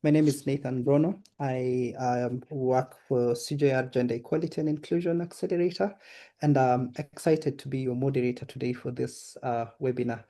My name is Nathan Bruno. I work for CGIAR Gender Equality and Inclusion Accelerator, and I'm excited to be your moderator today for this webinar.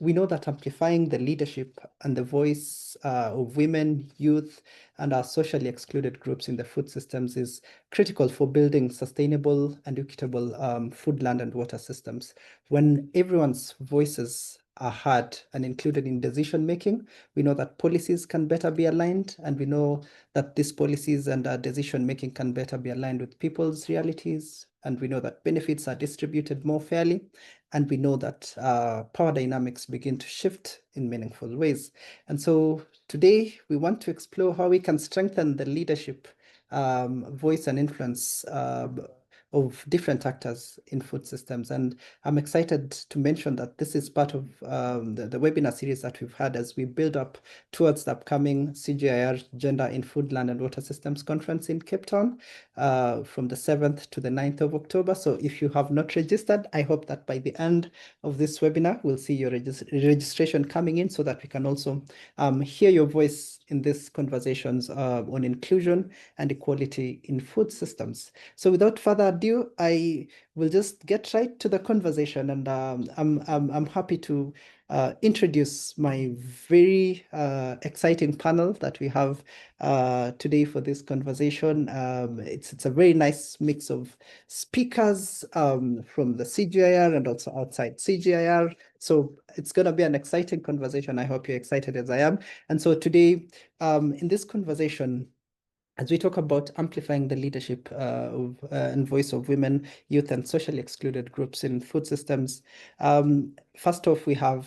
We know that amplifying the leadership and the voice of women, youth, and our socially excluded groups in the food systems is critical for building sustainable and equitable food, land, and water systems. When everyone's voices are heard and included in decision making, we know that policies can better be aligned, and we know that these policies and decision making can better be aligned with people's realities, and we know that benefits are distributed more fairly, and we know that power dynamics begin to shift in meaningful ways. And so today we want to explore how we can strengthen the leadership, voice, and influence of different actors in food systems. And I'm excited to mention that this is part of the webinar series that we've had as we build up towards the upcoming CGIAR Gender in Food, Land and Water Systems Conference in Cape Town from the 7th to the 9th of October. So if you have not registered, I hope that by the end of this webinar, we'll see your registration coming in so that we can also hear your voice in these conversations on inclusion and equality in food systems. So without further ado, I will just get right to the conversation, and I'm happy to introduce my very exciting panel that we have today for this conversation. It's a very nice mix of speakers from the CGIAR and also outside CGIAR. So it's going to be an exciting conversation. I hope you're excited as I am. And so today, in this conversation, as we talk about amplifying the leadership and voice of women, youth, and socially excluded groups in food systems, first off, we have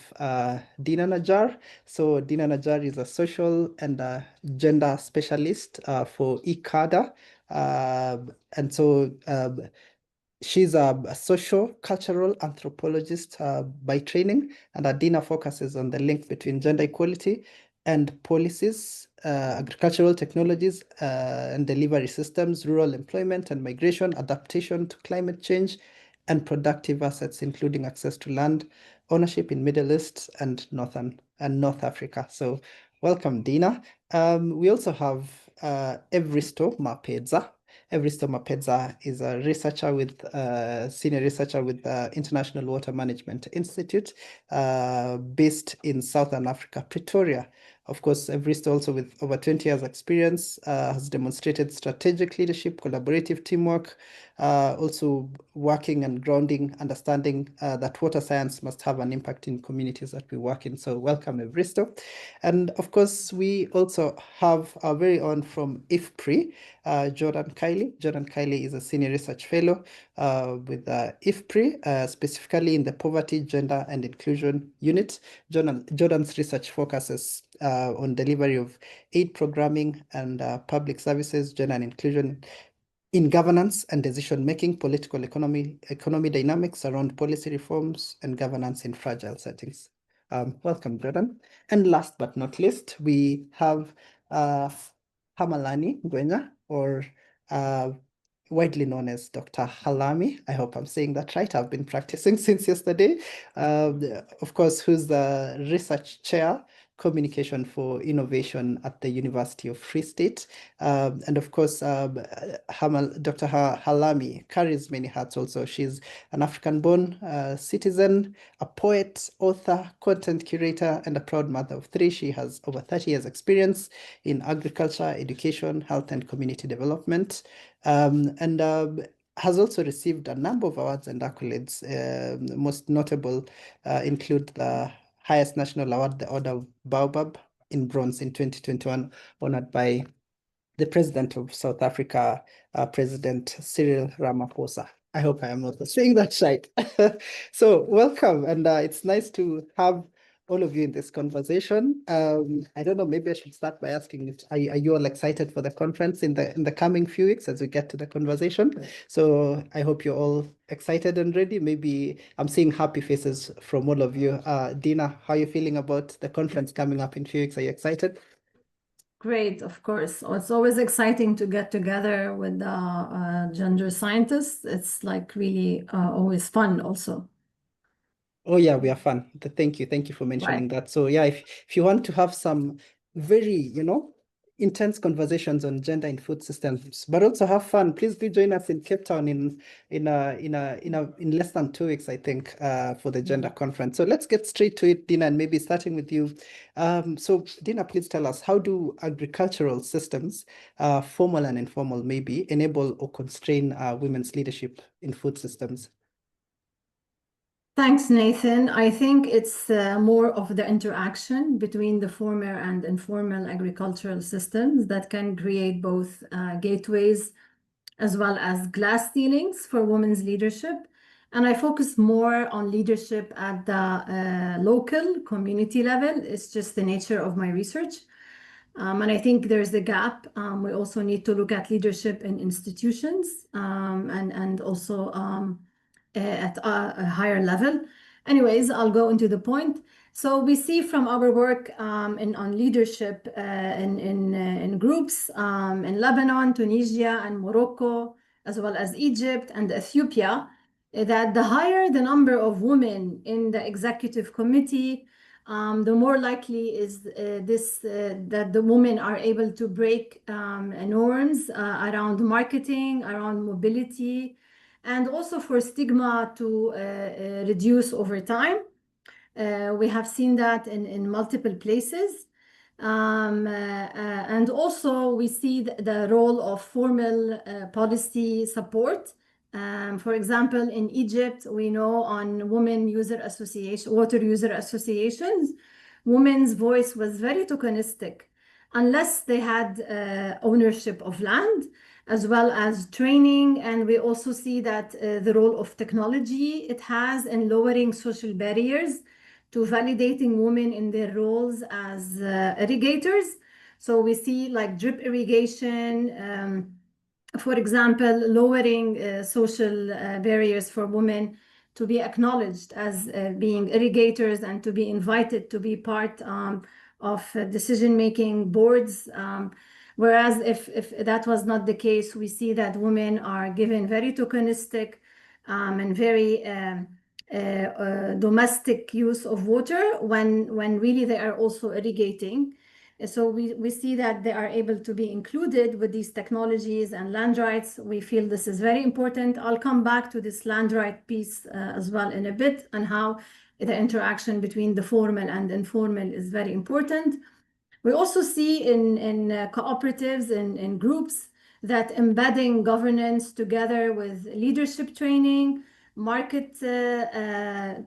Dina Najjar. So Dina Najjar is a social and gender specialist for ICADA. And so she's a social-cultural anthropologist by training, and Adina focuses on the link between gender equality and policies, agricultural technologies and delivery systems, rural employment and migration, adaptation to climate change, and productive assets, including access to land ownership in Middle East and North Africa. So welcome, Dina. We also have Evristo Mapedza. Evristo Mapedza is a researcher with senior researcher with the International Water Management Institute based in Southern Africa, Pretoria. Of course, Evristo, also with over 20 years experience, has demonstrated strategic leadership, collaborative teamwork, also working and grounding understanding that water science must have an impact in communities that we work in. So welcome, Evristo. And of course, we also have our very own from IFPRI, Jordan Kiley. Jordan Kiley is a senior research fellow with IFPRI, specifically in the Poverty, Gender and Inclusion Unit. Jordan's research focuses on delivery of aid programming and public services, gender and inclusion in governance and decision-making, political economy dynamics around policy reforms and governance in fragile settings. Welcome, Jordan. And last but not least, we have Hamalani Ngwenya, or widely known as Dr. Halami. I hope I'm saying that right. I've been practicing since yesterday. Of course, who's the research chair, communication for innovation at the University of Free State. And of course, Dr. Halami carries many hats also. She's an African-born citizen, a poet, author, content curator, and a proud mother of three. She has over 30 years experience in agriculture, education, health, and community development. And has also received a number of awards and accolades. Most notable include the highest national award, the Order of Baobab in bronze in 2021, honored by the President of South Africa, President Cyril Ramaphosa. I hope I am not saying that right. So welcome, and it's nice to have all of you in this conversation. I don't know, maybe I should start by asking, are you all excited for the conference in the coming few weeks as we get to the conversation? So I hope you're all excited and ready. Maybe I'm seeing happy faces from all of you. Dina, how are you feeling about the conference coming up in a few weeks? Are you excited? Great, of course. It's always exciting to get together with gender scientists. It's like really always fun also. Oh yeah, we are fun. Thank you for mentioning that. So yeah, if you want to have some very, intense conversations on gender in food systems, but also have fun. Please do join us in Cape Town in less than 2 weeks, I think, for the gender conference. So let's get straight to it, Dina, and maybe starting with you. So Dina, please tell us, how do agricultural systems, formal and informal, maybe enable or constrain women's leadership in food systems? Thanks, Nathan. I think it's more of the interaction between the formal and informal agricultural systems that can create both gateways as well as glass ceilings for women's leadership. And I focus more on leadership at the local community level. It's just the nature of my research. And I think there's a gap. We also need to look at leadership in institutions and also at a higher level. Anyways, I'll go into the point. So we see from our work on leadership in groups in Lebanon, Tunisia, and Morocco, as well as Egypt and Ethiopia, that the higher the number of women in the executive committee, the more likely is that the women are able to break norms around marketing, around mobility, and also for stigma to reduce over time. We have seen that in multiple places. And also we see the role of formal policy support. For example, in Egypt, we know on water user associations, women's voice was very tokenistic unless they had ownership of land as well as training. And we also see that the role of technology it has in lowering social barriers to validating women in their roles as irrigators. So we see like drip irrigation, for example, lowering social barriers for women to be acknowledged as being irrigators and to be invited to be part of decision-making boards. Whereas if that was not the case, we see that women are given very tokenistic and very domestic use of water when really they are also irrigating. So we see that they are able to be included with these technologies and land rights. We feel this is very important. I'll come back to this land right piece as well in a bit, and how the interaction between the formal and informal is very important. We also see in cooperatives and in groups that embedding governance together with leadership training, market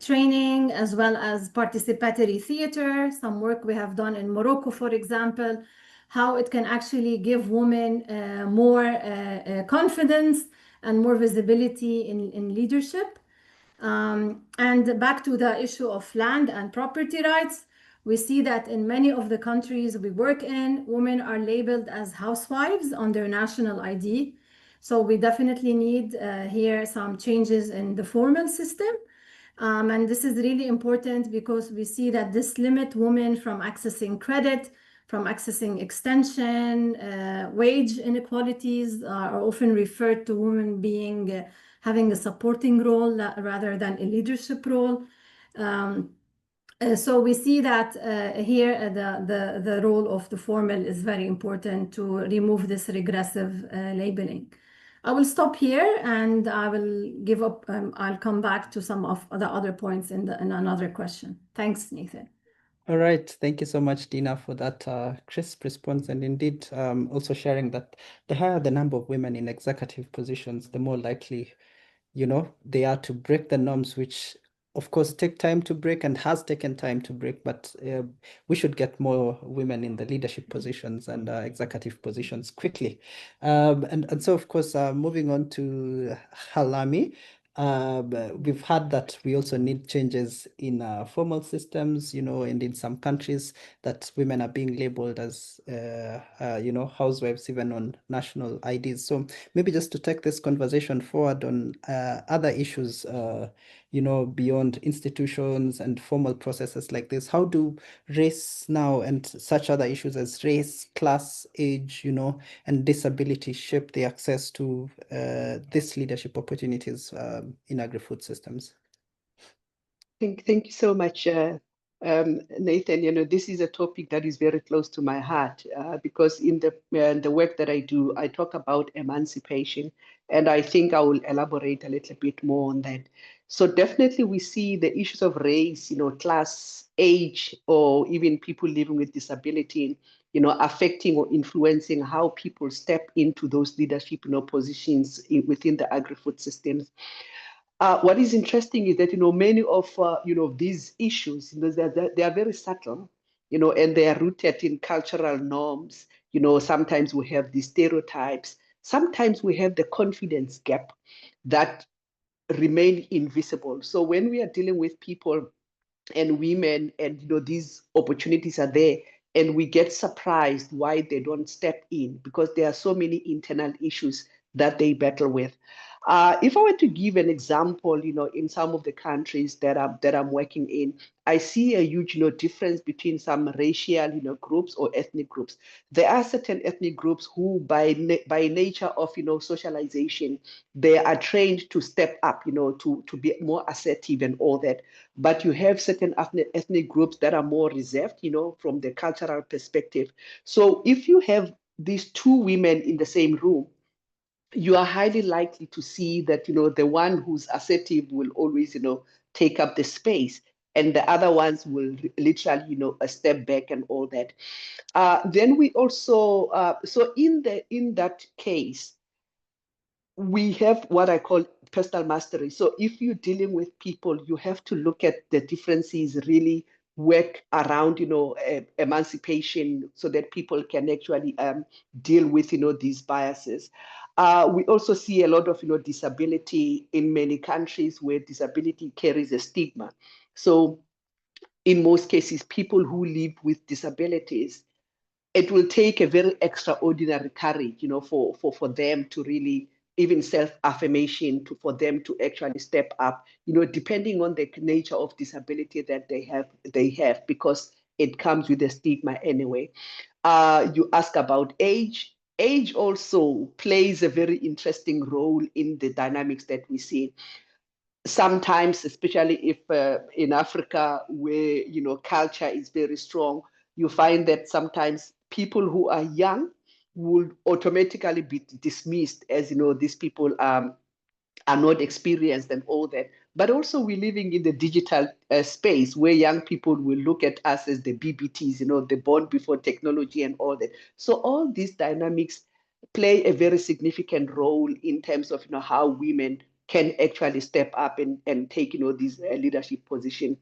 training, as well as participatory theater, some work we have done in Morocco, for example, how it can actually give women more confidence and more visibility in leadership. And back to the issue of land and property rights, we see that in many of the countries we work in, women are labeled as housewives on their national ID. So we definitely need here some changes in the formal system. And this is really important because we see that this limit women from accessing credit, from accessing extension, wage inequalities are often referred to women being having a supporting role rather than a leadership role. So we see that here the role of the formal is very important to remove this regressive labeling. I will stop here and I will give up. I'll come back to some of the other points in another question. Thanks, Nathan. All right. Thank you so much, Dina, for that crisp response. And indeed, also sharing that the higher the number of women in executive positions, the more likely, they are to break the norms, which of course take time to break and has taken time to break, but we should get more women in the leadership positions and executive positions quickly. And so, of course, moving on to Halami, we've heard that we also need changes in formal systems, and in some countries that women are being labeled as, housewives, even on national IDs. So maybe just to take this conversation forward on other issues, beyond institutions and formal processes like this, how do race now and such other issues as race, class, age, and disability shape the access to these leadership opportunities in agri-food systems? Thank you so much, Nathan, this is a topic that is very close to my heart because in the work that I do, I talk about emancipation, and I think I will elaborate a little bit more on that. So definitely we see the issues of race, class, age, or even people living with disability, affecting or influencing how people step into those leadership, positions within the agri-food systems. What is interesting is that many of these issues, they are very subtle, and they are rooted in cultural norms. Sometimes we have these stereotypes. Sometimes we have the confidence gap that remain invisible. So when we are dealing with people and women, and these opportunities are there, and we get surprised why they don't step in because there are so many internal issues that they battle with. If I were to give an example, in some of the countries that I'm working in, I see a huge, difference between some racial, groups or ethnic groups. There are certain ethnic groups who, by nature of, socialization, they are trained to step up, to be more assertive and all that. But you have certain ethnic groups that are more reserved, from the cultural perspective. So if you have these two women in the same room, you are highly likely to see that, the one who's assertive will always, take up the space, and the other ones will literally, a step back and all that. Then we also, so in that case, we have what I call personal mastery. So if you're dealing with people, you have to look at the differences, really work around, emancipation so that people can actually deal with, these biases. We also see a lot of, disability in many countries where disability carries a stigma. So in most cases, people who live with disabilities, it will take a very extraordinary courage, for them to really, even self-affirmation, for them to actually step up, depending on the nature of disability that they have, because it comes with a stigma anyway. You ask about age. Age also plays a very interesting role in the dynamics that we see. Sometimes, especially if in Africa, where culture is very strong, you find that sometimes people who are young will automatically be dismissed as, these people are not experienced and all that. But also we're living in the digital space where young people will look at us as the BBTs, the born before technology and all that. So all these dynamics play a very significant role in terms of, how women can actually step up and take, these leadership position.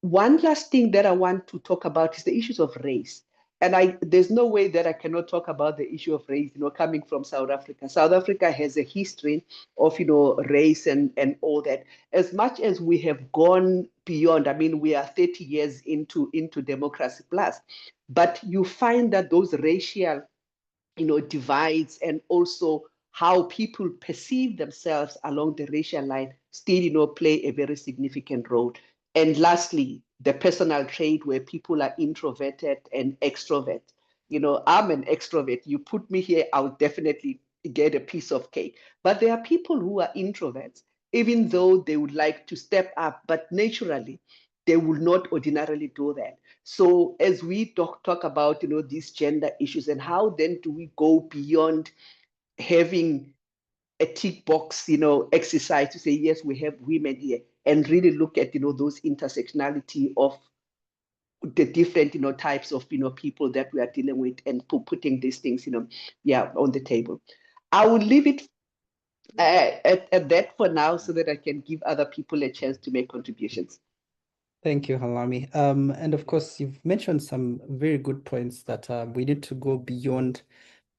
One last thing that I want to talk about is the issues of race. And there's no way that I cannot talk about the issue of race, coming from South Africa. South Africa has a history of, race and all that. As much as we have gone beyond, I mean, we are 30 years into democracy plus, but you find that those racial, divides, and also how people perceive themselves along the racial line still, play a very significant role. And lastly, the personal trait where people are introverted and extrovert. I'm an extrovert. You put me here, I'll definitely get a piece of cake. But there are people who are introverts, even though they would like to step up, but naturally, they will not ordinarily do that. So as we talk about, these gender issues, and how then do we go beyond having a tick box, exercise to say, yes, we have women here, and really look at, those intersectionality of the different, types of, people that we are dealing with, and putting these things, on the table. I will leave it at that for now so that I can give other people a chance to make contributions. Thank you, Halami. And of course, you've mentioned some very good points that we need to go beyond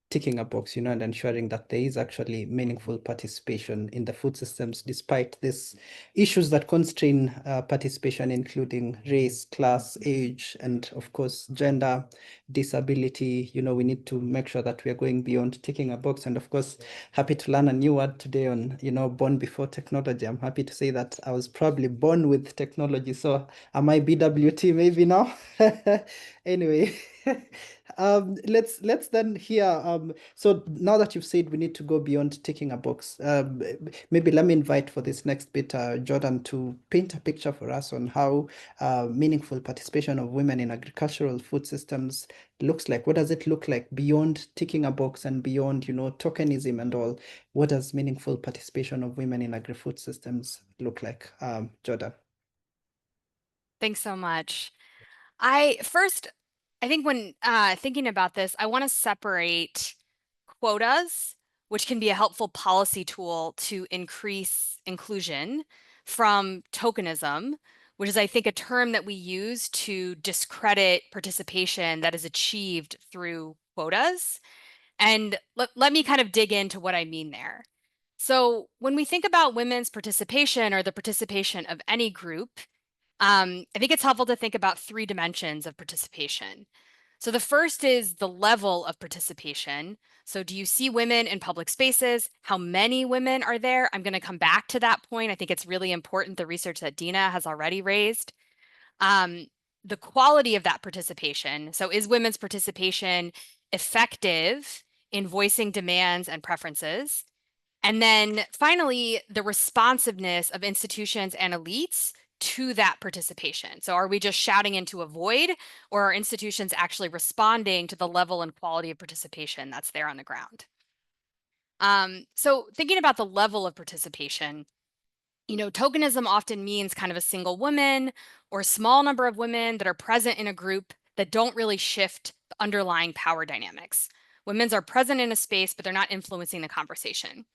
ticking a box, and ensuring that there is actually meaningful participation in the food systems, despite these issues that constrain participation, including race, class, age, and of course, gender, disability. We need to make sure that we are going beyond ticking a box. And of course, happy to learn a new word today on, born before technology. I'm happy to say that I was probably born with technology. So am I BWT maybe now? Anyway. Let's then hear. So now that you've said we need to go beyond ticking a box, maybe let me invite for this next bit, Jordan, to paint a picture for us on how meaningful participation of women in agricultural food systems looks like. What does it look like beyond ticking a box and beyond, tokenism and all? What does meaningful participation of women in agri-food systems look like? Jordan. Thanks so much. I think when thinking about this, I want to separate quotas, which can be a helpful policy tool to increase inclusion, from tokenism, which is, I think, a term that we use to discredit participation that is achieved through quotas. And let me kind of dig into what I mean there. So when we think about women's participation or the participation of any group, I think it's helpful to think about 3 dimensions of participation. So the first is the level of participation. So do you see women in public spaces? How many women are there? I'm going to come back to that point. I think it's really important, the research that Dina has already raised. The quality of that participation. So is women's participation effective in voicing demands and preferences? And then finally, the responsiveness of institutions and elites to that participation. So are we just shouting into a void, or are institutions actually responding to the level and quality of participation that's there on the ground? So thinking about the level of participation, tokenism often means kind of a single woman or a small number of women that are present in a group that don't really shift the underlying power dynamics. Women are present in a space, but they're not influencing the conversation.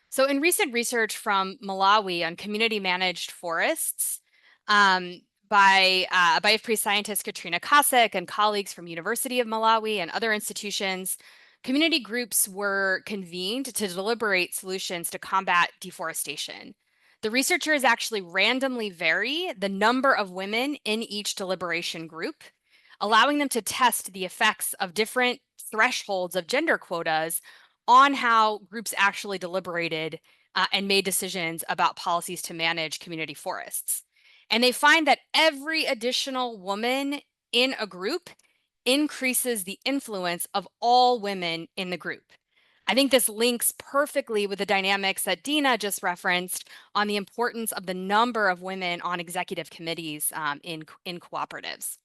So in recent research from Malawi on community managed forests by IFPRI scientist Katrina Kasek and colleagues from University of Malawi and other institutions, community groups were convened to deliberate solutions to combat deforestation. The researchers actually randomly vary the number of women in each deliberation group, allowing them to test the effects of different thresholds of gender quotas on how groups actually deliberated and made decisions about policies to manage community forests. And they find that every additional woman in a group increases the influence of all women in the group. I think this links perfectly with the dynamics that Dina just referenced on the importance of the number of women on executive committees in cooperatives.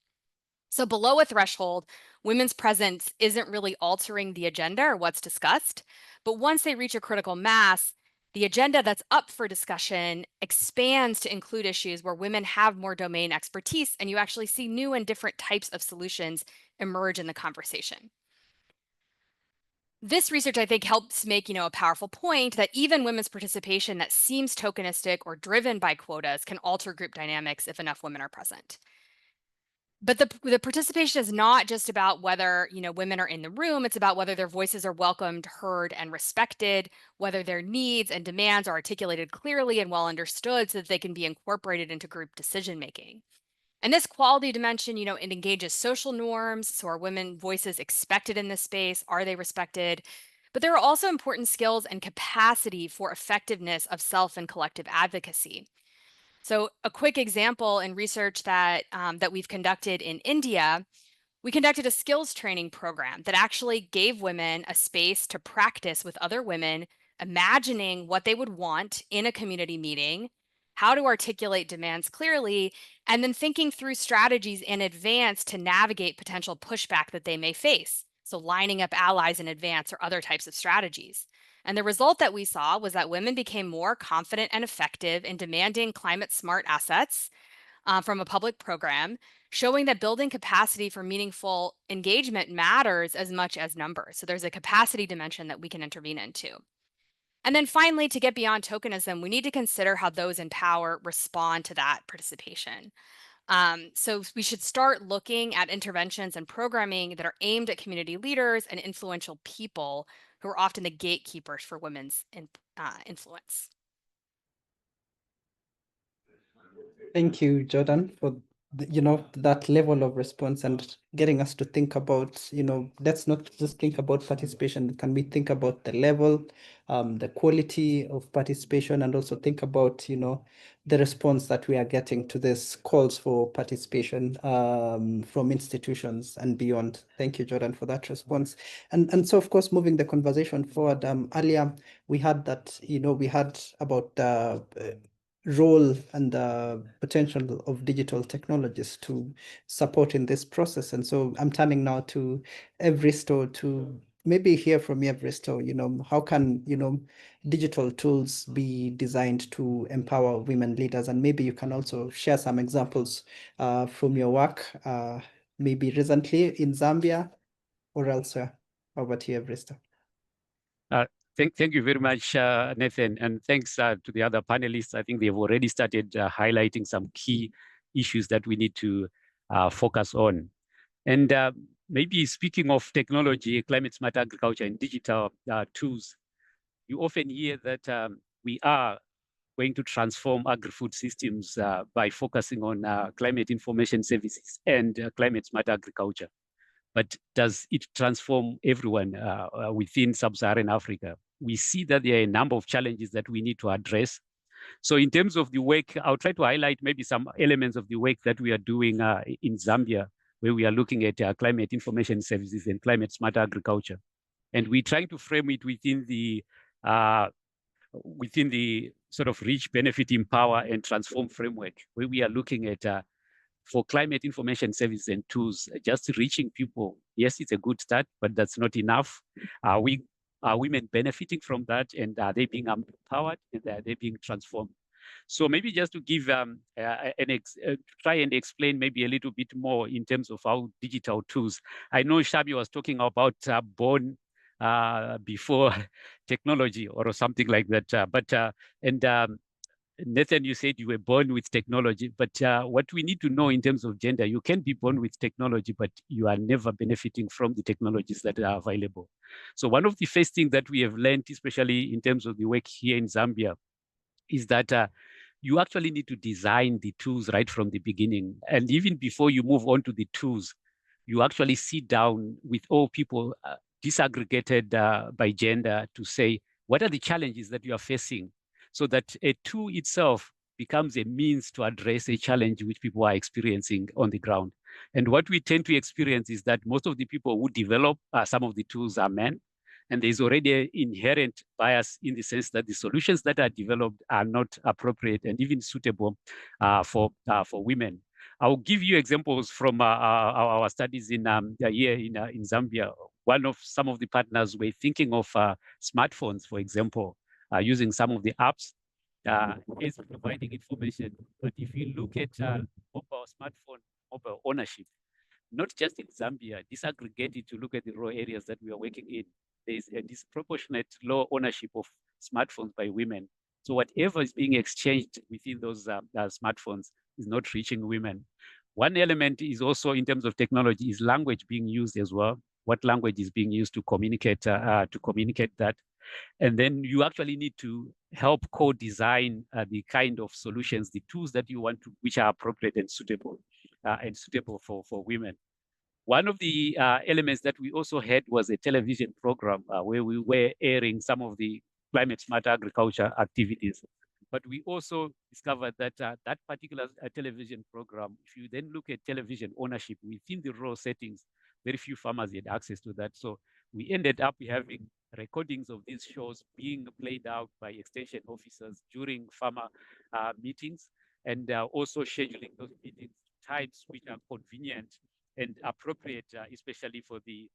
So below a threshold, women's presence isn't really altering the agenda or what's discussed, but once they reach a critical mass, the agenda that's up for discussion expands to include issues where women have more domain expertise, and you actually see new and different types of solutions emerge in the conversation. This research, I think, helps make, a powerful point that even women's participation that seems tokenistic or driven by quotas can alter group dynamics if enough women are present. But the participation is not just about whether, women are in the room. It's about whether their voices are welcomed, heard, and respected, whether their needs and demands are articulated clearly and well understood so that they can be incorporated into group decision-making. And this quality dimension, it engages social norms. So are women voices expected in this space? Are they respected? But there are also important skills and capacity for effectiveness of self and collective advocacy. So a quick example in research that we've conducted in India, we conducted a skills training program that actually gave women a space to practice with other women, imagining what they would want in a community meeting, how to articulate demands clearly, and then thinking through strategies in advance to navigate potential pushback that they may face. So lining up allies in advance or other types of strategies. And the result that we saw was that women became more confident and effective in demanding climate smart assets from a public program, showing that building capacity for meaningful engagement matters as much as numbers. So there's a capacity dimension that we can intervene into. And then finally, to get beyond tokenism, we need to consider how those in power respond to that participation. So we should start looking at interventions and programming that are aimed at community leaders and influential people who are often the gatekeepers for women's influence. Thank you, Jordan, for that level of response and getting us to think about, let's not just think about participation. Can we think about the level, the quality of participation, and also think about, the response that we are getting to this calls for participation from institutions and beyond. Thank you, Jordan, for that response. And so, of course, moving the conversation forward, earlier we had that, we had about role and the potential of digital technologies to support in this process. And so I'm turning now to Evristo to maybe hear from you, Evristo, how can, digital tools be designed to empower women leaders? And maybe you can also share some examples from your work, maybe recently in Zambia or elsewhere. Over to you, Evristo. Thank you very much, Nathan, and thanks to the other panelists. I think they've already started highlighting some key issues that we need to focus on. And maybe speaking of technology, climate smart agriculture and digital tools, you often hear that we are going to transform agri-food systems by focusing on climate information services and climate smart agriculture. But does it transform everyone within sub-Saharan Africa? We see that there are a number of challenges that we need to address. So in terms of the work, I'll try to highlight maybe some elements of the work that we are doing in Zambia, where we are looking at climate information services and climate smart agriculture. And we're trying to frame it within the sort of reach, benefit, empower, and transform framework, where we are looking at for climate information services and tools, just reaching people. Yes, it's a good start, but that's not enough. Are women benefiting from that, and are they being empowered, and are they being transformed? So maybe just to give try and explain maybe a little bit more in terms of how digital tools. I know Shabi was talking about born before technology or something like that, Nathan, you said you were born with technology, but what we need to know in terms of gender, you can be born with technology, but you are never benefiting from the technologies that are available. So one of the first things that we have learned, especially in terms of the work here in Zambia, is that you actually need to design the tools right from the beginning. And even before you move on to the tools, you actually sit down with all people disaggregated by gender to say, what are the challenges that you are facing? So that a tool itself becomes a means to address a challenge which people are experiencing on the ground. And what we tend to experience is that most of the people who develop some of the tools are men. And there's already an inherent bias in the sense that the solutions that are developed are not appropriate and even suitable for women. I'll give you examples from our studies in here in Zambia. Some of the partners were thinking of smartphones, for example, using some of the apps is providing information. But if you look at mobile ownership, not just in Zambia, disaggregated to look at the raw areas that we are working in, there is a disproportionate low ownership of smartphones by women. So whatever is being exchanged within those smartphones is not reaching women. One element is also in terms of technology is language being used as well. What language is being used to communicate that? And then you actually need to help co-design the kind of solutions, the tools that you want to, which are appropriate and suitable for women. One of the elements that we also had was a television program where we were airing some of the climate smart agriculture activities. But we also discovered that that particular television program, if you then look at television ownership within the rural settings, very few farmers had access to that. So we ended up having recordings of these shows being played out by extension officers during farmer meetings, and also scheduling those meetings times which are convenient and appropriate, especially for the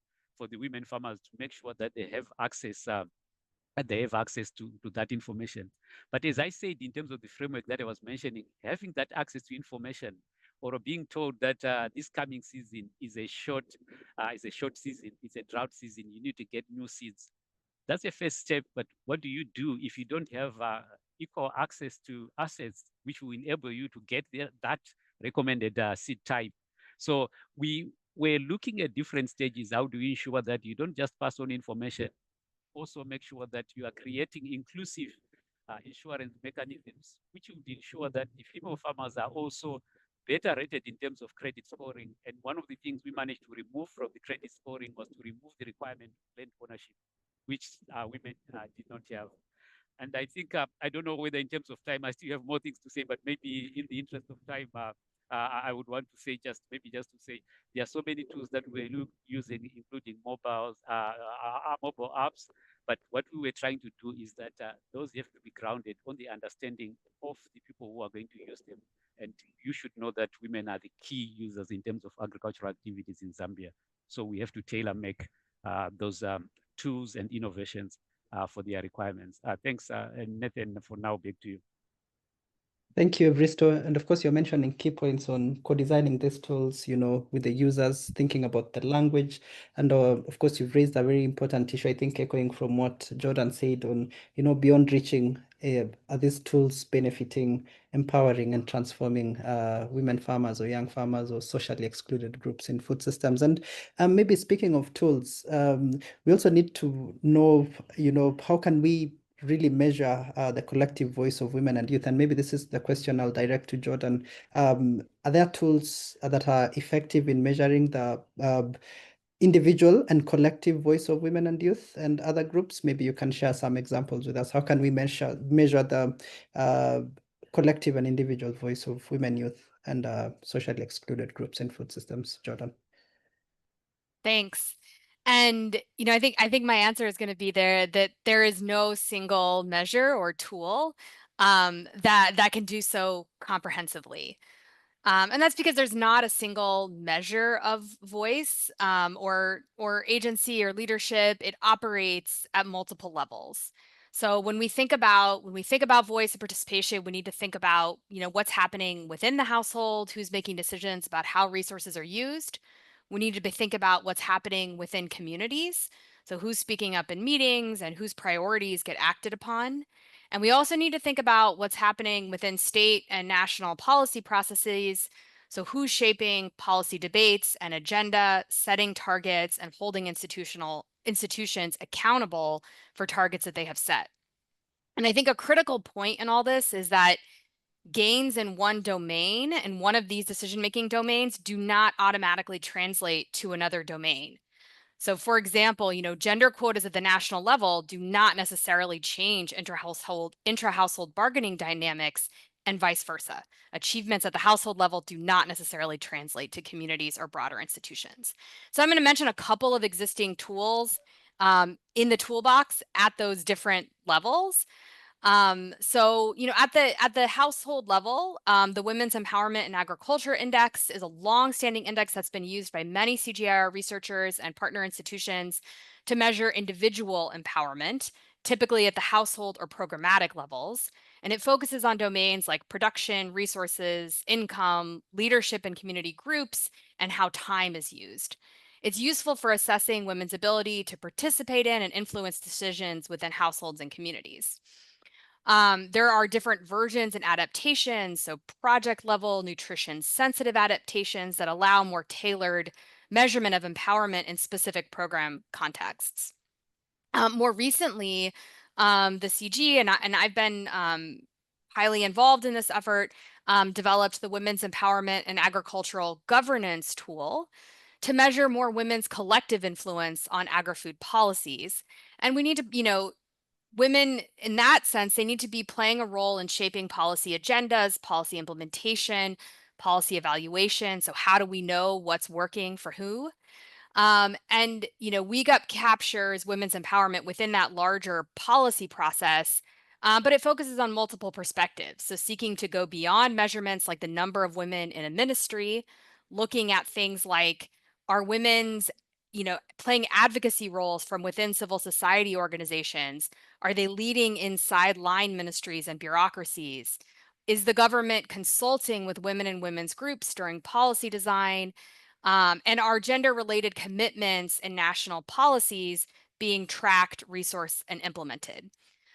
women farmers, to make sure that they have access to that information. But as I said, in terms of the framework that I was mentioning, having that access to information or being told that this coming season is a short season, it's a drought season, you need to get new seeds. That's the first step. But what do you do if you don't have equal access to assets which will enable you to get that recommended seed type? So we were looking at different stages. How do you ensure that you don't just pass on information, also make sure that you are creating inclusive insurance mechanisms, which would ensure that the female farmers are also better rated in terms of credit scoring. And one of the things we managed to remove from the credit scoring was to remove the requirement of land ownership, which women did not have. And I think, I don't know whether in terms of time, I still have more things to say, but maybe in the interest of time, I would want to say just to say there are so many tools that we're using, including mobile apps. But what we were trying to do is that those have to be grounded on the understanding of the people who are going to use them. And you should know that women are the key users in terms of agricultural activities in Zambia. So we have to tailor make those tools and innovations for their requirements. Thanks, and Nathan, for now, back to you. Thank you, Vristo. And of course, you're mentioning key points on co-designing these tools, with the users, thinking about the language. And of course, you've raised a very important issue, I think, echoing from what Jordan said on, beyond reaching, are these tools benefiting, empowering, and transforming women farmers or young farmers or socially excluded groups in food systems? And maybe speaking of tools, we also need to know, how can we really measure the collective voice of women and youth? And maybe this is the question I'll direct to Jordan. Are there tools that are effective in measuring the individual and collective voice of women and youth and other groups? Maybe you can share some examples with us. How can we measure the collective and individual voice of women, youth, and socially excluded groups in food systems? Jordan. Thanks. And I think my answer is going to be that there is no single measure or tool that can do so comprehensively. And that's because there's not a single measure of voice or agency or leadership. It operates at multiple levels. So when we think about voice and participation, we need to think about what's happening within the household, who's making decisions about how resources are used. We need to think about what's happening within communities. So who's speaking up in meetings and whose priorities get acted upon. And we also need to think about what's happening within state and national policy processes. So who's shaping policy debates and agenda, setting targets, and holding institutions accountable for targets that they have set. And I think a critical point in all this is that gains in one domain and one of these decision-making domains do not automatically translate to another domain. So for example, gender quotas at the national level do not necessarily change intra-household bargaining dynamics and vice versa. Achievements at the household level do not necessarily translate to communities or broader institutions. So I'm going to mention a couple of existing tools in the toolbox at those different levels. So at the household level, the Women's Empowerment in Agriculture Index is a long-standing index that's been used by many CGIAR researchers and partner institutions to measure individual empowerment, typically at the household or programmatic levels. And it focuses on domains like production, resources, income, leadership in community groups, and how time is used. It's useful for assessing women's ability to participate in and influence decisions within households and communities. There are different versions and adaptations, so project level, nutrition sensitive adaptations that allow more tailored measurement of empowerment in specific program contexts. More recently, the CG, and I've been highly involved in this effort, developed the Women's Empowerment and Agricultural Governance tool to measure more women's collective influence on agri-food policies. And we need to, women, in that sense, they need to be playing a role in shaping policy agendas, policy implementation, policy evaluation. So how do we know what's working for who? And, WEGUP captures women's empowerment within that larger policy process, but it focuses on multiple perspectives. So seeking to go beyond measurements like the number of women in a ministry, looking at things like, are women's playing advocacy roles from within civil society organizations? Are they leading inside line ministries and bureaucracies? Is the government consulting with women and women's groups during policy design? And are gender-related commitments and national policies being tracked, resourced, and implemented?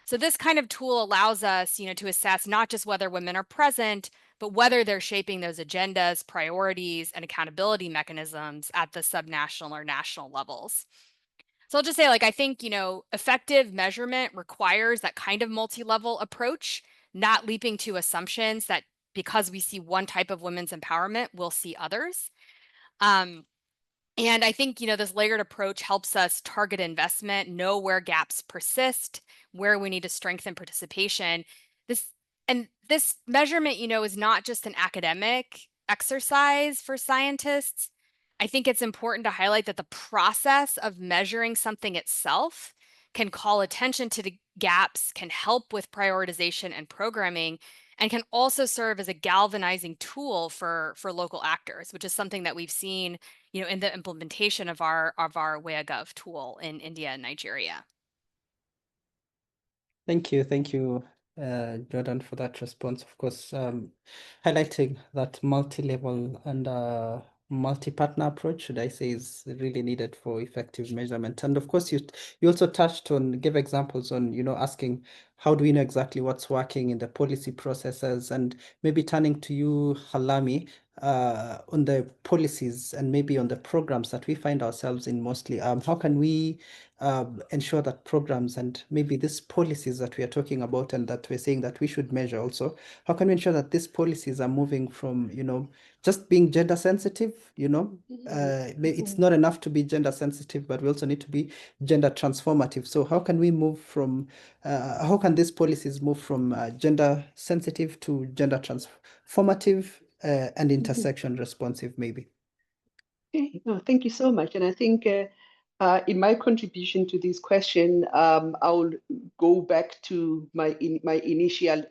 So this kind of tool allows us, to assess not just whether women are present, but whether they're shaping those agendas, priorities, and accountability mechanisms at the subnational or national levels. So I'll just say, I think, effective measurement requires that kind of multi-level approach, not leaping to assumptions that because we see one type of women's empowerment, we'll see others. And I think, this layered approach helps us target investment, know where gaps persist, where we need to strengthen participation. This measurement, is not just an academic exercise for scientists. I think it's important to highlight that the process of measuring something itself can call attention to the gaps, can help with prioritization and programming, and can also serve as a galvanizing tool for local actors, which is something that we've seen, in the implementation of our WeaGov tool in India and Nigeria. Thank you, Jordan, for that response. Of course, highlighting that multi-level and multi-partner approach, should I say, is really needed for effective measurement. And of course, you also touched on, give examples on, asking how do we know exactly what's working in the policy processes, and maybe turning to you, Halami, on the policies and maybe on the programs that we find ourselves in mostly. How can we ensure that programs and maybe these policies that we are talking about and that we're saying that we should measure also, how can we ensure that these policies are moving from, just being gender sensitive, it's not enough to be gender sensitive, but we also need to be gender transformative. So how can we move from, how can these policies move from gender sensitive to gender transformative and intersection responsive, maybe? Okay, no, thank you so much. And I think in my contribution to this question, I'll go back to my initial,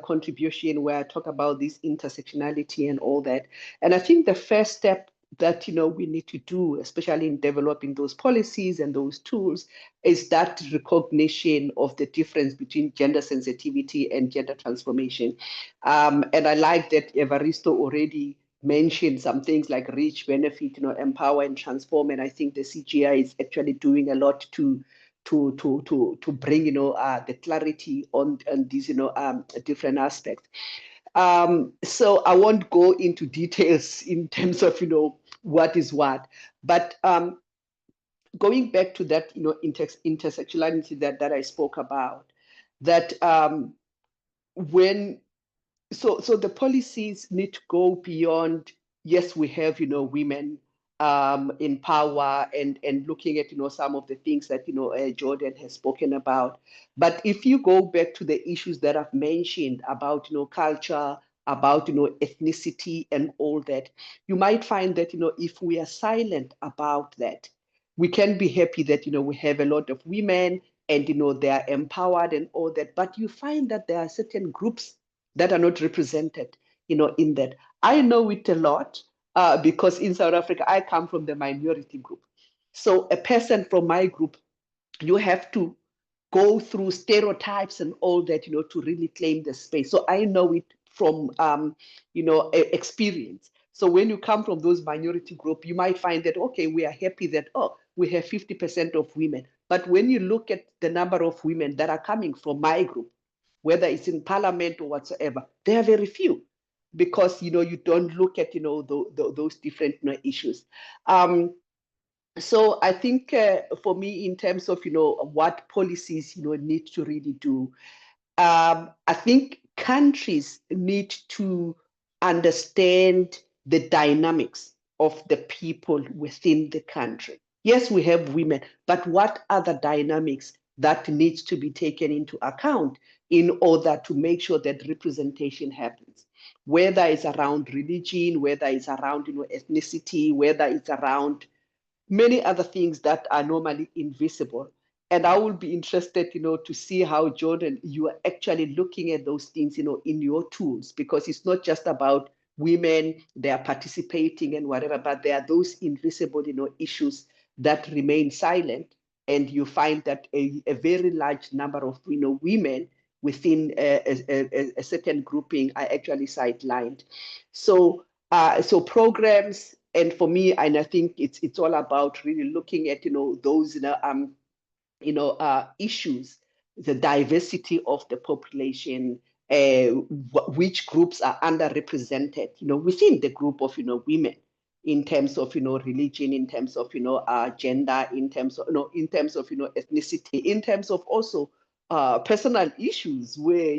contribution where I talk about this intersectionality and all that. And I think the first step that we need to do, especially in developing those policies and those tools, is that recognition of the difference between gender sensitivity and gender transformation. And I like that Evaristo already mentioned some things like reach, benefit, empower and transform. And I think the CGI is actually doing a lot to bring the clarity on these different aspects. So I won't go into details in terms of what is what, but going back to that intersectionality that I spoke about, that when so the policies need to go beyond, yes, we have women in power and looking at some of the things that Jordan has spoken about. But if you go back to the issues that I've mentioned about culture, about ethnicity and all that, you might find that if we are silent about that, we can be happy that we have a lot of women and they are empowered and all that, but you find that there are certain groups that are not represented, in that. I know it a lot because in South Africa, I come from the minority group. So a person from my group, you have to go through stereotypes and all that, to really claim the space. So I know it from, experience. So when you come from those minority group, you might find that, okay, we are happy that, we have 50% of women. But when you look at the number of women that are coming from my group, whether it's in parliament or whatsoever, there are very few, because you don't look at those different issues. So I think for me, in terms of what policies need to really do, I think countries need to understand the dynamics of the people within the country. Yes, we have women, but what other dynamics that needs to be taken into account in order to make sure that representation happens? Whether it's around religion, whether it's around ethnicity, whether it's around many other things that are normally invisible. And I will be interested, to see how, Jordan, you are actually looking at those things, in your tools, because it's not just about women, they are participating and whatever, but there are those invisible, issues that remain silent. And you find that a very large number of, women within a certain grouping are actually sidelined. So programs, and for me, and I think it's all about really looking at those issues, the diversity of the population, which groups are underrepresented, within the group of women, in terms of religion, in terms of gender, in terms of ethnicity, in terms of also personal issues where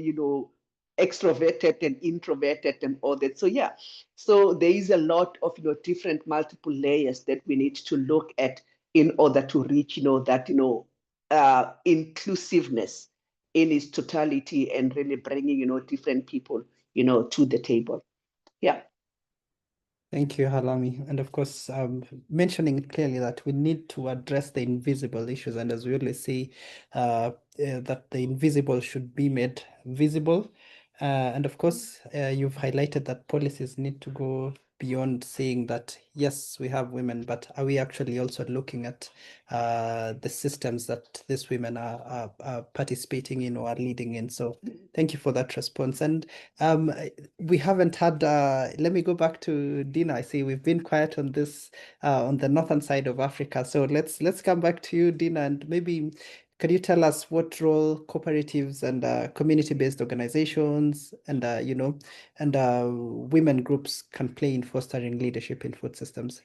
extroverted and introverted and all that. So yeah, so there is a lot of different multiple layers that we need to look at in order to reach that inclusiveness in its totality and really bringing different people to the table. Yeah. Thank you, Halami. And of course, mentioning clearly that we need to address the invisible issues. And as we always say, that the invisible should be made visible. And of course, you've highlighted that policies need to go beyond saying that, yes, we have women, but are we actually also looking at the systems that these women are participating in or are leading in? So thank you for that response. And we haven't had, let me go back to Dina. I see we've been quiet on this, on the northern side of Africa. So let's come back to you, Dina, and maybe could you tell us what role cooperatives and community-based organizations and women groups can play in fostering leadership in food systems?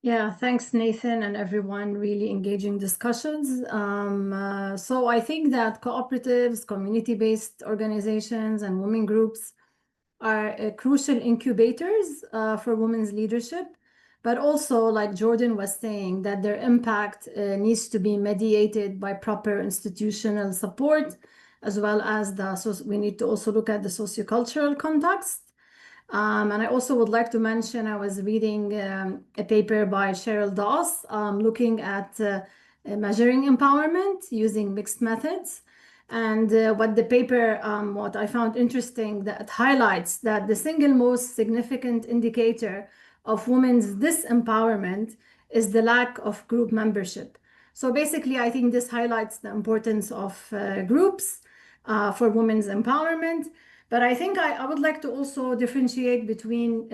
Yeah, thanks, Nathan, and everyone. Really engaging discussions. So I think that cooperatives, community-based organizations, and women groups are crucial incubators for women's leadership. But also, like Jordan was saying, that their impact needs to be mediated by proper institutional support, as well as we need to also look at the sociocultural context. And I also would like to mention, I was reading a paper by Cheryl Doss looking at measuring empowerment using mixed methods. And what the paper, what I found interesting, that highlights that the single most significant indicator of women's disempowerment is the lack of group membership. So basically, I think this highlights the importance of groups for women's empowerment. But I think I would like to also differentiate between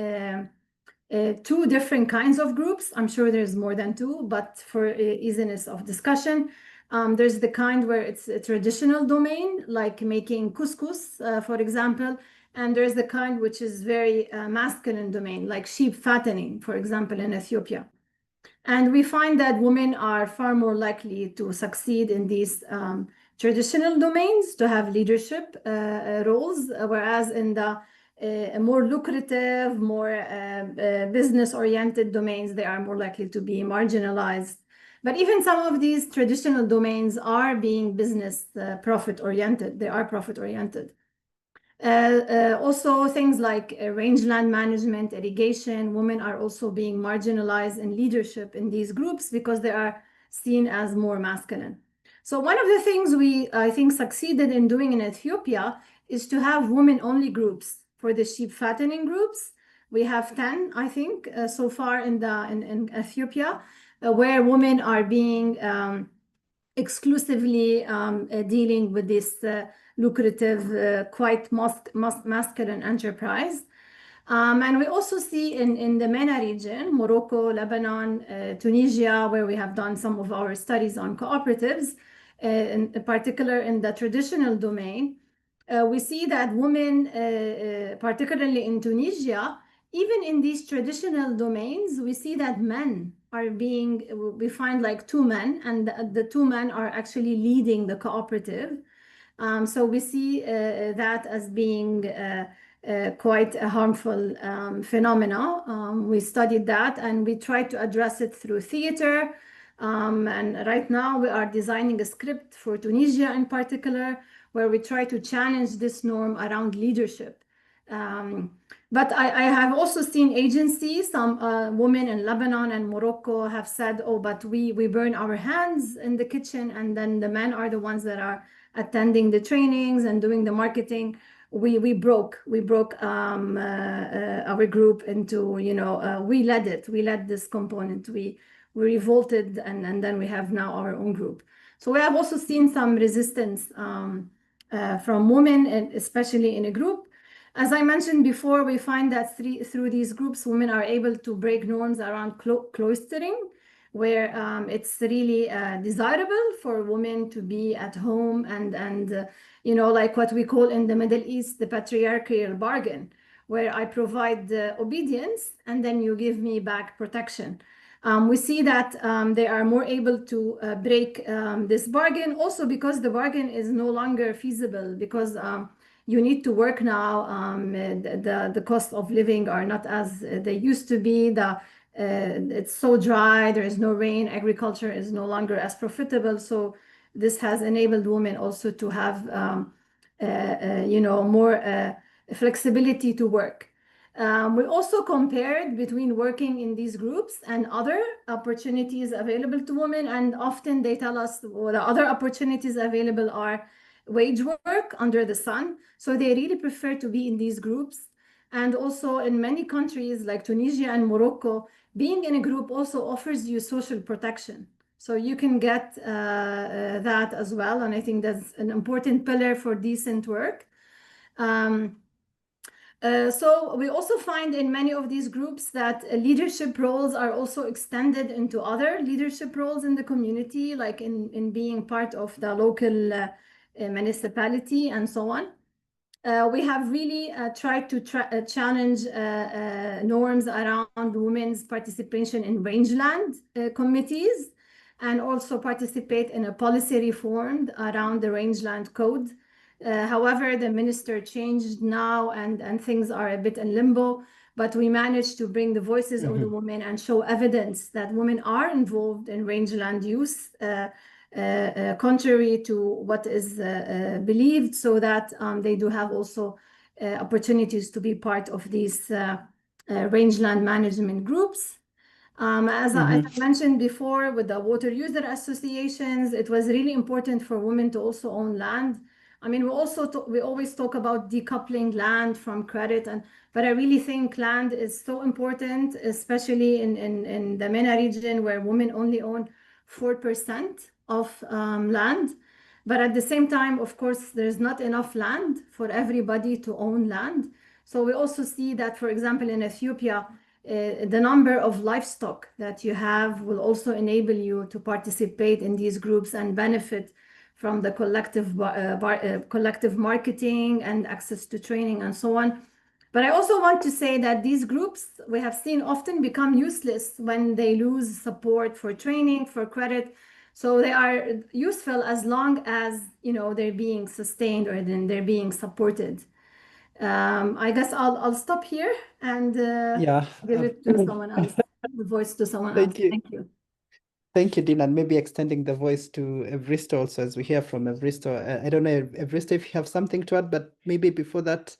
two different kinds of groups. I'm sure there's more than two, but for easiness of discussion, there's the kind where it's a traditional domain, like making couscous, for example. And there's the kind which is very masculine domain, like sheep fattening, for example, in Ethiopia. And we find that women are far more likely to succeed in these traditional domains, to have leadership roles, whereas in the more lucrative, more business-oriented domains, they are more likely to be marginalized. But even some of these traditional domains are being business profit-oriented. They are profit-oriented. Also, things like rangeland management, irrigation, women are also being marginalized in leadership in these groups because they are seen as more masculine. So one of the things I think, succeeded in doing in Ethiopia is to have women-only groups for the sheep fattening groups. We have 10, I think, so far in Ethiopia, where women are being exclusively dealing with this lucrative, quite masculine enterprise. And we also see in the MENA region, Morocco, Lebanon, Tunisia, where we have done some of our studies on cooperatives, in particular in the traditional domain, we see that women, particularly in Tunisia, even in these traditional domains, we see that men are we find like 2 men, and the 2 men are actually leading the cooperative. So we see that as being quite a harmful phenomena. We studied that and we tried to address it through theater. And right now we are designing a script for Tunisia in particular, where we try to challenge this norm around leadership. But I have also seen agencies, some women in Lebanon and Morocco have said, oh, but we burn our hands in the kitchen, and then the men are the ones that are attending the trainings and doing the marketing. We broke our group into, we led this component. We revolted, and then we have now our own group. So we have also seen some resistance from women, and especially in a group. As I mentioned before, we find that through these groups, women are able to break norms around cloistering, where it's really desirable for women to be at home and like what we call in the Middle East, the patriarchal bargain, where I provide obedience and then you give me back protection. We see that they are more able to break this bargain, also because the bargain is no longer feasible, because you need to work now. The cost of living are not as they used to be. It's so dry, there is no rain, agriculture is no longer as profitable. So this has enabled women also to have more flexibility to work. We also compared between working in these groups and other opportunities available to women, and often they tell us the other opportunities available are wage work under the sun. So they really prefer to be in these groups. And also in many countries like Tunisia and Morocco, being in a group also offers you social protection. So you can get that as well. And I think that's an important pillar for decent work. So we also find in many of these groups that leadership roles are also extended into other leadership roles in the community, like in being part of the local municipality and so on. We have really tried to challenge norms around women's participation in rangeland committees, and also participate in a policy reform around the rangeland code. However, the minister changed now, and things are a bit in limbo, but we managed to bring the voices of the women and show evidence that women are involved in rangeland use, contrary to what is believed, so that they do have also opportunities to be part of these rangeland management groups. As I mentioned before, with the water user associations, it was really important for women to also own land. I mean, we always talk about decoupling land from credit, but I really think land is so important, especially in the MENA region, where women only own 4% of land. But at the same time, of course, there's not enough land for everybody to own land. So we also see that, for example, in Ethiopia, the number of livestock that you have will also enable you to participate in these groups and benefit from the collective marketing and access to training and so on. But I also want to say that these groups, we have seen, often become useless when they lose support for training, for credit. So they are useful as long as, they're being sustained or then they're being supported. I guess I'll stop here and give it to someone else, the voice to someone else. Thank you. Thank you, Dina, and maybe extending the voice to Evristo also, as we hear from Evristo. I don't know, Evristo, if you have something to add, but maybe before that,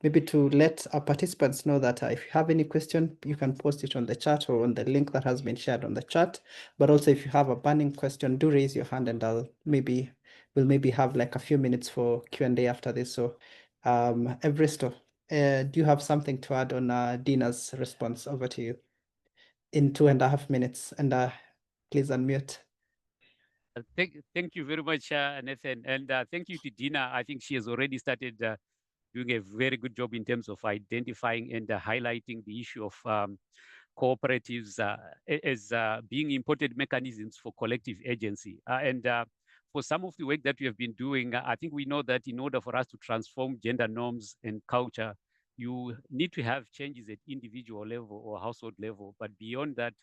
maybe to let our participants know that if you have any question, you can post it on the chat or on the link that has been shared on the chat. But also, if you have a burning question, do raise your hand, and we'll maybe have like a few minutes for Q&A after this. So, Evristo, do you have something to add on Dina's response? Over to you. In 2.5 minutes, and please unmute. Thank you very much, Nathan, and thank you to Dina. I think she has already started doing a very good job in terms of identifying and highlighting the issue of cooperatives as being important mechanisms for collective agency. And for some of the work that we have been doing, I think we know that in order for us to transform gender norms and culture, you need to have changes at individual level or household level. But beyond that,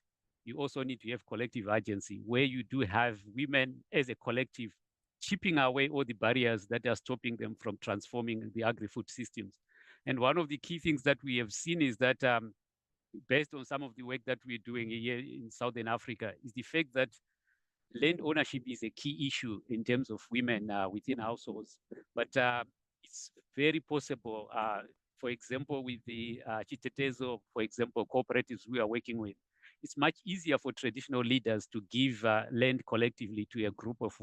you also need to have collective agency, where you do have women as a collective chipping away all the barriers that are stopping them from transforming the agri-food systems. And one of the key things that we have seen is that based on some of the work that we're doing here in Southern Africa, is the fact that land ownership is a key issue in terms of women within households. But it's very possible, for example, with the Chitetezo, for example, cooperatives we are working with, it's much easier for traditional leaders to give land collectively to a group of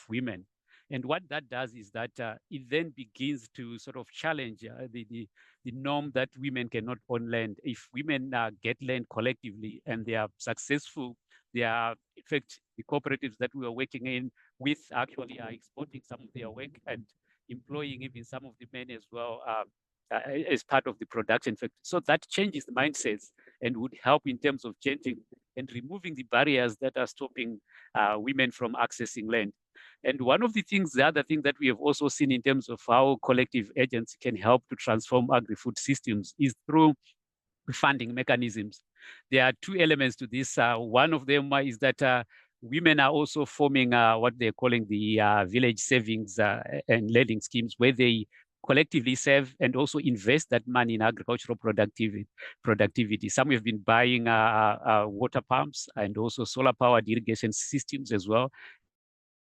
women. And what that does is that it then begins to sort of challenge the norm that women cannot own land. If women get land collectively and they are successful, they are, in fact, the cooperatives that we are working in with actually are exporting some of their work and employing even some of the men as well as part of the production factor. So that changes the mindsets and would help in terms of changing and removing the barriers that are stopping women from accessing land. And one of the things, the other thing that we have also seen in terms of how collective agency can help to transform agri-food systems is through funding mechanisms. There are two elements to this. One of them is that women are also forming what they're calling the village savings and lending schemes, where they collectively save and also invest that money in agricultural productivity. Some have been buying water pumps and also solar powered irrigation systems as well,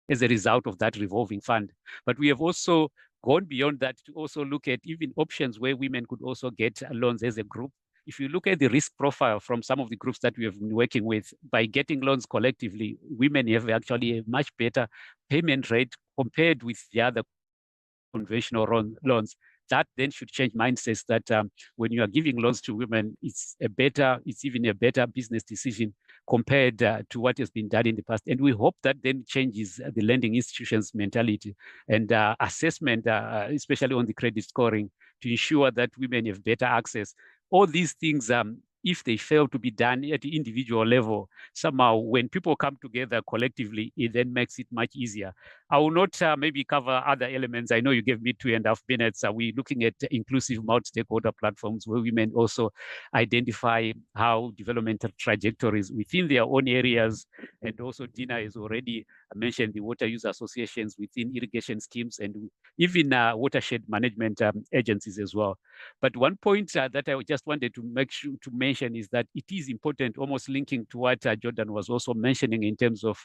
as a result of that revolving fund. But we have also gone beyond that to also look at even options where women could also get loans as a group. If you look at the risk profile from some of the groups that we have been working with, by getting loans collectively, women have actually a much better payment rate compared with the other conventional loans. That then should change mindsets that when you are giving loans to women, it's even a better business decision compared to what has been done in the past. And we hope that then changes the lending institutions' mentality and assessment, especially on the credit scoring, to ensure that women have better access. All these things, if they fail to be done at the individual level, somehow when people come together collectively, it then makes it much easier. I will not maybe cover other elements. I know you gave me 2.5 minutes. We're looking at inclusive multi-stakeholder platforms where women also identify how developmental trajectories within their own areas. And also Dina has already mentioned the water use associations within irrigation schemes and even watershed management agencies as well. But one point that I just wanted to make sure to mention is that it is important, almost linking to what Jordan was also mentioning in terms of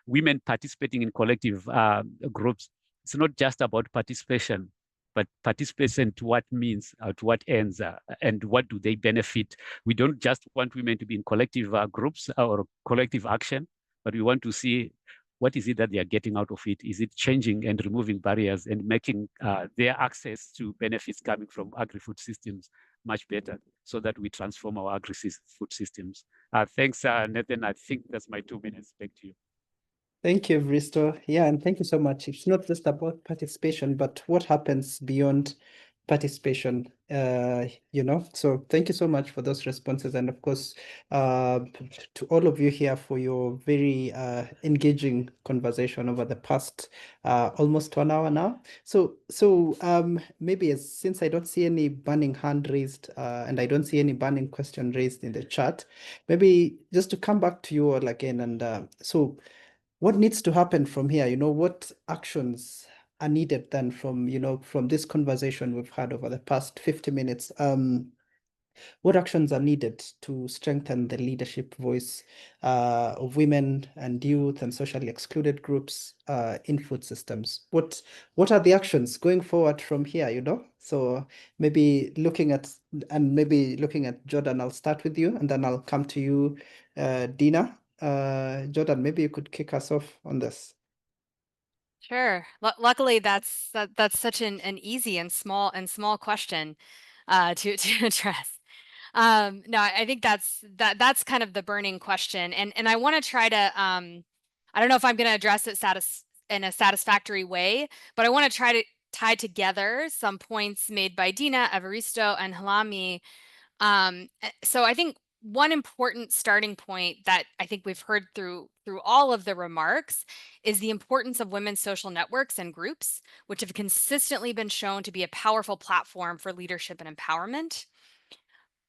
women participating in collective groups. It's not just about participation, but participation to what means, to what ends, and what do they benefit. We don't just want women to be in collective groups or collective action, but we want to see what is it that they are getting out of it? Is it changing and removing barriers and making their access to benefits coming from agri-food systems much better so that we transform our agri-food systems? Thanks, Nathan. I think that's my 2 minutes. Back to you. Thank you, Vristo. Yeah, and thank you so much. It's not just about participation, but what happens beyond participation, So thank you so much for those responses. And of course, to all of you here for your very engaging conversation over the past almost 1 hour now. So maybe since I don't see any burning hand raised and I don't see any burning question raised in the chat, maybe just to come back to you all again. And so what needs to happen from here? What actions are needed then from this conversation we've had over the past 50 minutes? What actions are needed to strengthen the leadership voice of women and youth and socially excluded groups in food systems? What are the actions going forward from here, So maybe looking at Jordan, I'll start with you and then I'll come to you, Dina. Jordan, maybe you could kick us off on this. Sure. Luckily, that's such an easy and small question to address. No, I think that's kind of the burning question, and I want to try to I don't know if I'm going to address it in a satisfactory way, but I want to try to tie together some points made by Dina, Evaristo, and Halami. So I think one important starting point that I think we've heard through all of the remarks is the importance of women's social networks and groups, which have consistently been shown to be a powerful platform for leadership and empowerment.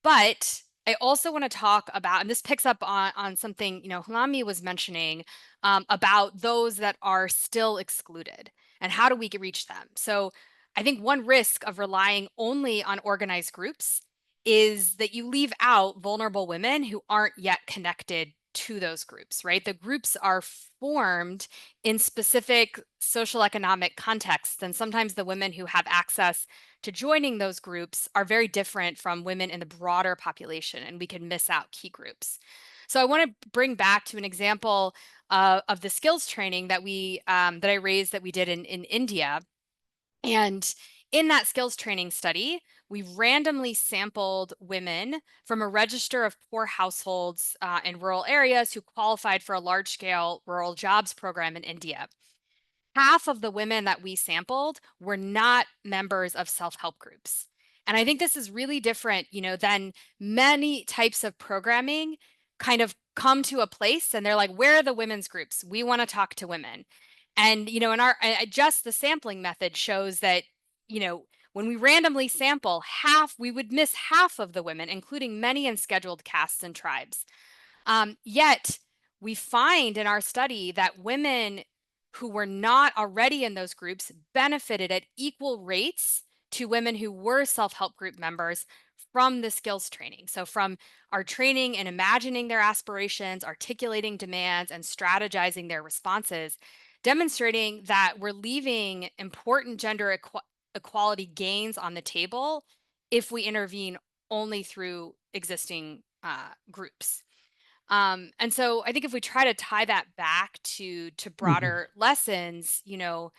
But I also want to talk about, and this picks up on something, Halami was mentioning about those that are still excluded and how do we reach them? So I think one risk of relying only on organized groups is that you leave out vulnerable women who aren't yet connected to those groups, right? The groups are formed in specific social economic contexts, and sometimes the women who have access to joining those groups are very different from women in the broader population, and we can miss out key groups. So I want to bring back to an example of the skills training that I raised that we did in India. And in that skills training study, we randomly sampled women from a register of poor households in rural areas who qualified for a large-scale rural jobs program in India. Half of the women that we sampled were not members of self-help groups. And I think this is really different, than many types of programming kind of come to a place and they're like, where are the women's groups? We want to talk to women. And, just the sampling method shows that, when we randomly sample we would miss half of the women, including many in scheduled castes and tribes. Yet we find in our study that women who were not already in those groups benefited at equal rates to women who were self-help group members from the skills training. So from our training in imagining their aspirations, articulating demands, and strategizing their responses, demonstrating that we're leaving important gender equality gains on the table if we intervene only through existing groups. And so I think if we try to tie that back to broader lessons, you know,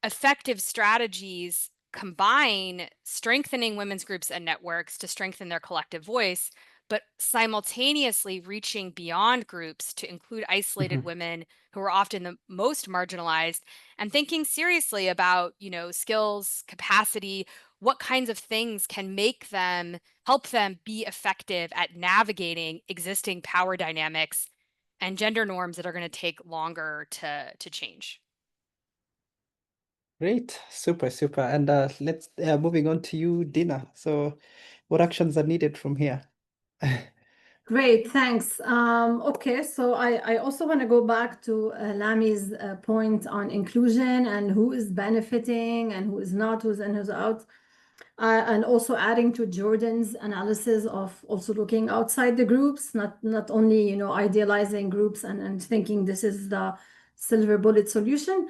effective strategies combine strengthening women's groups and networks to strengthen their collective voice, but simultaneously reaching beyond groups to include isolated women who are often the most marginalized, and thinking seriously about, you know, skills, capacity, what kinds of things can help them be effective at navigating existing power dynamics and gender norms that are going to take longer to change. Great, super. And let's moving on to you, Dina. So what actions are needed from here? Great, thanks. Okay, so I also want to go back to Lami's point on inclusion and who is benefiting and who is not, who's in, who's out. And also adding to Jordan's analysis of also looking outside the groups, not only, you know, idealizing groups and thinking this is the silver bullet solution.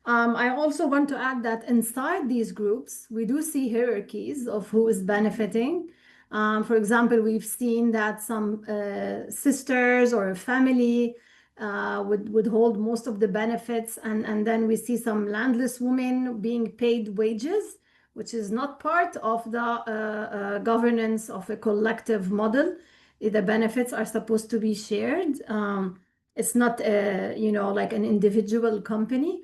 I also want to add that inside these groups, we do see hierarchies of who is benefiting. For example, we've seen that some sisters or a family would hold most of the benefits, and then we see some landless women being paid wages, which is not part of the governance of a collective model. The benefits are supposed to be shared. It's not, you know, like an individual company.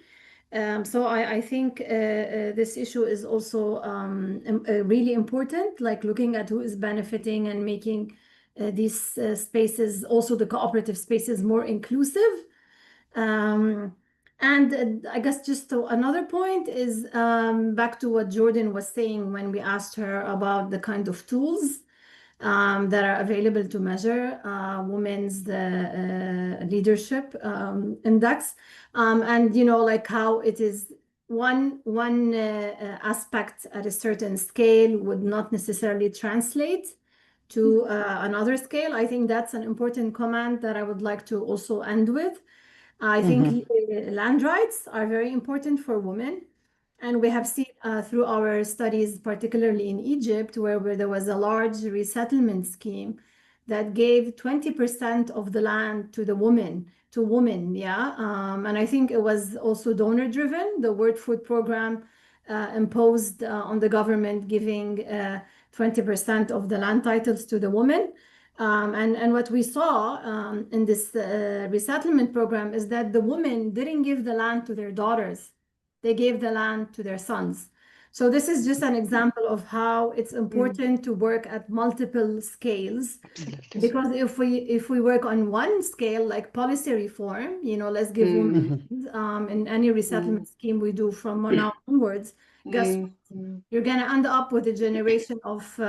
So I think this issue is also really important, like looking at who is benefiting and making these spaces, also the cooperative spaces, more inclusive. And I guess just another point is back to what Jordan was saying when we asked her about the kind of tools that are available to measure women's leadership index, and you know, like how it is one aspect at a certain scale would not necessarily translate to another scale. I think that's an important comment that I would like to also end with. I think land rights are very important for women. And we have seen through our studies, particularly in Egypt, where there was a large resettlement scheme that gave 20% of the land to women, yeah. And I think it was also donor driven. The World Food Program imposed on the government giving 20% of the land titles to the women. And what we saw in this resettlement program is that the women didn't give the land to their daughters. They gave the land to their sons. So this is just an example of how it's important to work at multiple scales. Absolutely. Because if we work on one scale, like policy reform, you know, let's give women in any resettlement scheme we do from now onwards, guess what? You're going to end up with a generation of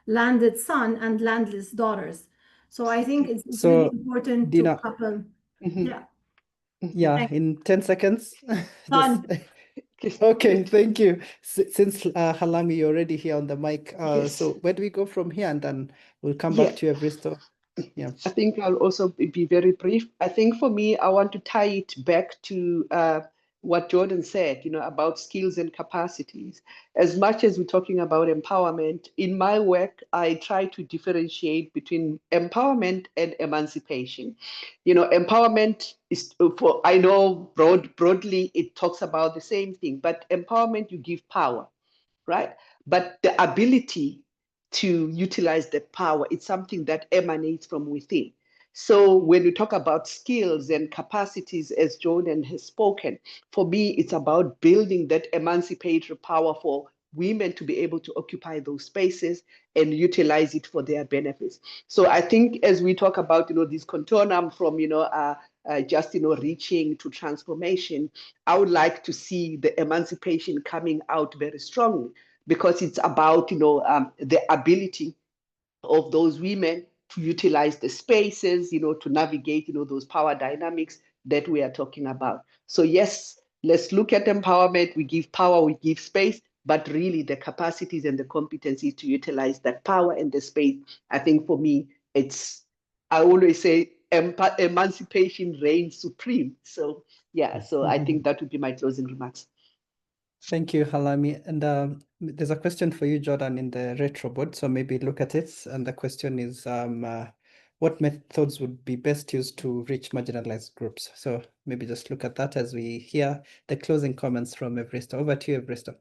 landed son and landless daughters. So I think it's really important Dina, to couple. Yeah, in 10 seconds. Done. Okay, thank you. Since Halami, you're already here on the mic, so where do we go from here? And then we'll come back to you, Evristo. Yeah. I think I'll also be very brief. I think for me, I want to tie it back to what Jordan said, you know, about skills and capacities. As much as we're talking about empowerment, in my work, I try to differentiate between empowerment and emancipation. You know, empowerment is I know broadly it talks about the same thing, but empowerment, you give power, right? But the ability to utilize that power, it's something that emanates from within. So when you talk about skills and capacities, as Jordan has spoken, for me, it's about building that emancipatory power for women to be able to occupy those spaces and utilize it for their benefits. So I think as we talk about, you know, this continuum from, you know, just, you know, reaching to transformation, I would like to see the emancipation coming out very strongly, because it's about, you know, the ability of those women to utilize the spaces, to navigate, those power dynamics that we are talking about. So yes, let's look at empowerment. We give power, we give space, but really the capacities and the competencies to utilize that power and the space. I think for me, I always say emancipation reigns supreme. So yeah, so I think that would be my closing remarks. Thank you, Halami. And there's a question for you, Jordan, in the retro board. So maybe look at it. And the question is, what methods would be best used to reach marginalized groups? So maybe just look at that as we hear the closing comments from Evristo. Over to you, Evristo.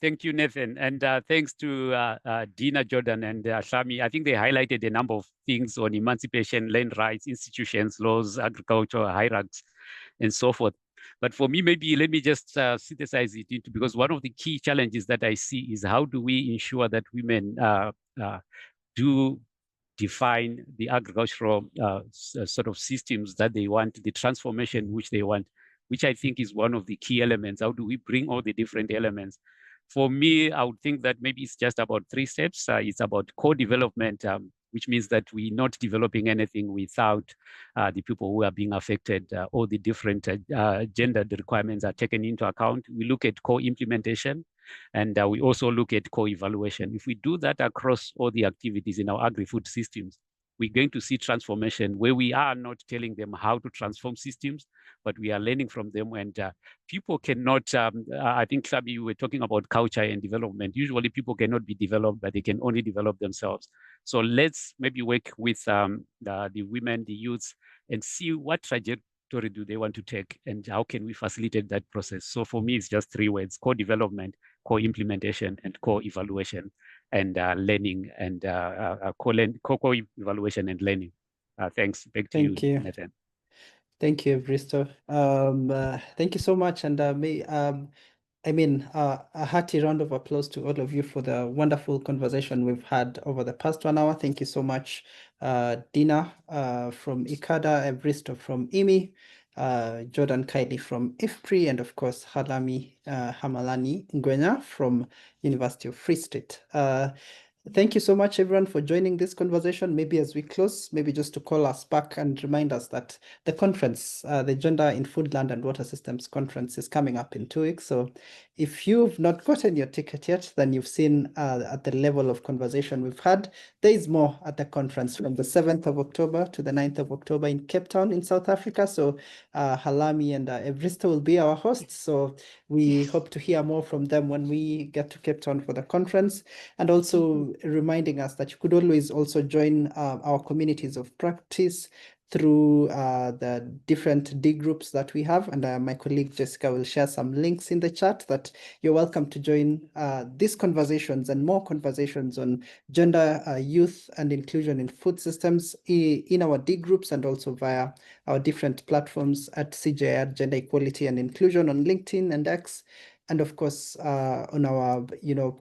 Thank you, Nathan. And thanks to Dina, Jordan, and Shami. I think they highlighted a number of things on emancipation, land rights, institutions, laws, agriculture, hierarchies, and so forth. But for me, maybe let me just synthesize it into, because one of the key challenges that I see is how do we ensure that women do define the agricultural sort of systems that they want, the transformation which they want, which I think is one of the key elements. How do we bring all the different elements? For me, I would think that maybe it's just about 3 steps. It's about co-development, which means that we're not developing anything without the people who are being affected. All the different gendered requirements are taken into account. We look at co-implementation, and we also look at co-evaluation. If we do that across all the activities in our agri-food systems, we're going to see transformation where we are not telling them how to transform systems, but we are learning from them. And people cannot, I think, Sabi, you were talking about culture and development. Usually people cannot be developed, but they can only develop themselves. So let's maybe work with the women, the youths, and see what trajectory do they want to take and how can we facilitate that process. So for me, it's just 3 words: co-development, co-implementation, and co-evaluation, and learning, and co-evaluation and learning. Thanks. Back to you, Nathan. Thank you, Evristo. Thank you so much. And a hearty round of applause to all of you for the wonderful conversation we've had over the past 1 hour. Thank you so much, Dina from ICADA, Evristo from IMI, Jordan Kylie from IFPRI, and of course, Hamalani Ngwenya from University of Free State. Thank you so much, everyone, for joining this conversation. Maybe as we close, maybe just to call us back and remind us that the conference, the Gender in Food, Land and Water Systems Conference, is coming up in 2 weeks. So if you've not gotten your ticket yet, then you've seen at the level of conversation we've had, there is more at the conference from the 7th of October to the 9th of October in Cape Town in South Africa. So Halami and Evristo will be our hosts. So we hope to hear more from them when we get to Cape Town for the conference. And also reminding us that you could always also join our communities of practice through the different D groups that we have. And my colleague Jessica will share some links in the chat that you're welcome to join these conversations and more conversations on gender, youth, and inclusion in food systems in our D groups, and also via our different platforms at CGIAR Gender Equality and Inclusion on LinkedIn and X, and of course on our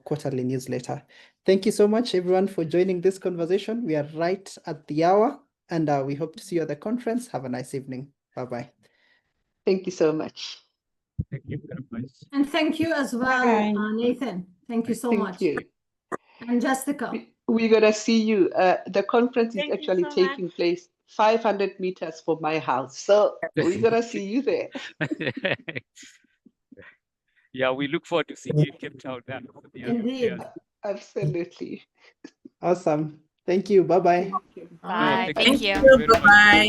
quarterly newsletter. Thank you so much, everyone, for joining this conversation. We are right at the hour, and we hope to see you at the conference. Have a nice evening. Bye-bye. Thank you so much. Thank you very much. And thank you as well, Nathan. Thank you so much. Thank you. And Jessica. We're going to see you. The conference is actually taking place 500 meters from my house. So we're going to see you there. Yeah, we look forward to seeing you in Cape Town. Indeed. Absolutely. Awesome. Thank you. Bye-bye. Bye. Thank you. Bye.